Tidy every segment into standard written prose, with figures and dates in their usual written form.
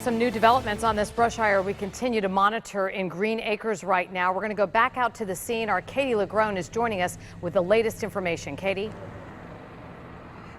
Some new developments on this brush fire we continue to monitor in Green Acres right now. We're going to go back out to the scene. Our Katie Lagrone is joining us with the latest information. Katie?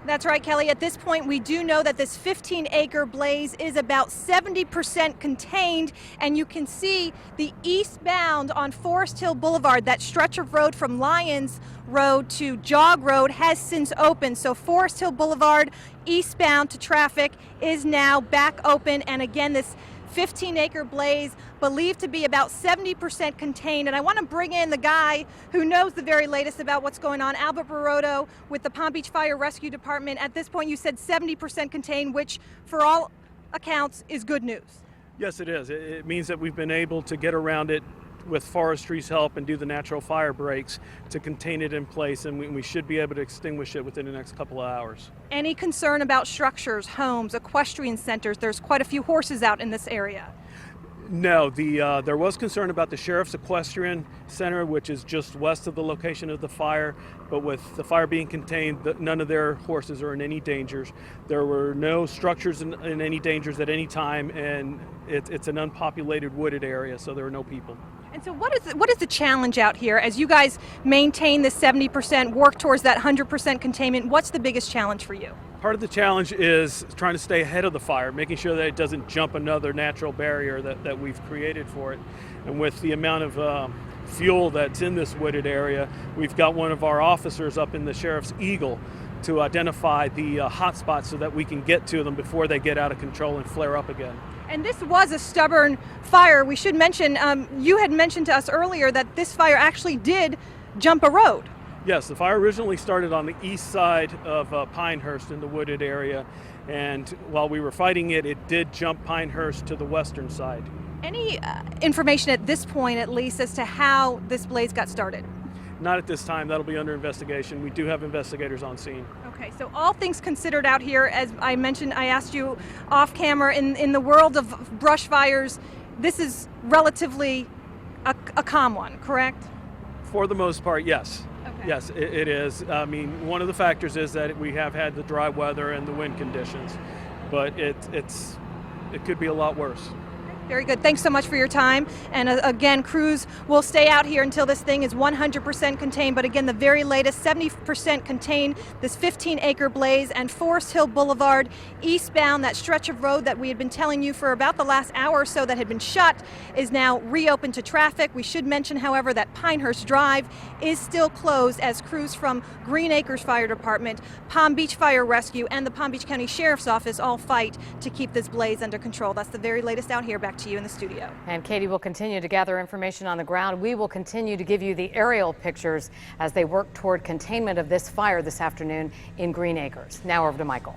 That's right, Kelly. At this point, we do know that this 15-acre blaze is about 70% contained, and you can see the eastbound on Forest Hill Boulevard, that stretch of road from Lyons Road to Jog Road has since opened. So Forest Hill Boulevard eastbound to traffic is now back open, and again, this 15-acre blaze believed to be about 70% contained. And I want to bring in the guy who knows the very latest about what's going on, Albert Baroto with the Palm Beach Fire Rescue Department. At this point, you said 70% contained, which for all accounts is good news. Yes, it is. It means that we've been able to get around it with forestry's help and do the natural fire breaks to contain it in place, and we should be able to extinguish it within the next couple of hours. Any concern about structures, homes, equestrian centers? There's quite a few horses out in this area. No, there was concern about the Sheriff's Equestrian Center, which is just west of the location of the fire, but with the fire being contained, none of their horses are in any dangers. There were no structures in any dangers at any time, and it's an unpopulated wooded area, so there are no people. And so what is the challenge out here as you guys maintain this 70%, work towards that 100% containment? What's the biggest challenge for you? Part of the challenge is trying to stay ahead of the fire, making sure that it doesn't jump another natural barrier that we've created for it. And with the amount of fuel that's in this wooded area, we've got one of our officers up in the Sheriff's Eagle to identify the hot spots so that we can get to them before they get out of control and flare up again. And this was a stubborn fire. We should mention, you had mentioned to us earlier that this fire actually did jump a road. Yes, the fire originally started on the east side of Pinehurst in the wooded area, and while we were fighting it, it did jump Pinehurst to the western side. Any information at this point, at least, as to how this blaze got started? Not at this time. That'll be under investigation. We do have investigators on scene. Okay, so all things considered out here, as I mentioned, I asked you off camera, in the world of brush fires, this is relatively a calm one, correct? For the most part, yes. Okay. Yes, it is. I mean, one of the factors is that we have had the dry weather and the wind conditions, but it could be a lot worse. Very good. Thanks so much for your time. And again, crews will stay out here until this thing is 100% contained. But again, the very latest, 70% contained, this 15-acre blaze, and Forest Hill Boulevard eastbound, that stretch of road that we had been telling you for about the last hour or so that had been shut, is now reopened to traffic. We should mention, however, that Pinehurst Drive is still closed as crews from Green Acres Fire Department, Palm Beach Fire Rescue, and the Palm Beach County Sheriff's Office all fight to keep this blaze under control. That's the very latest out here. Back to you in the studio. And Katie will continue to gather information on the ground. We will continue to give you the aerial pictures as they work toward containment of this fire this afternoon in Green Acres. Now over to Michael.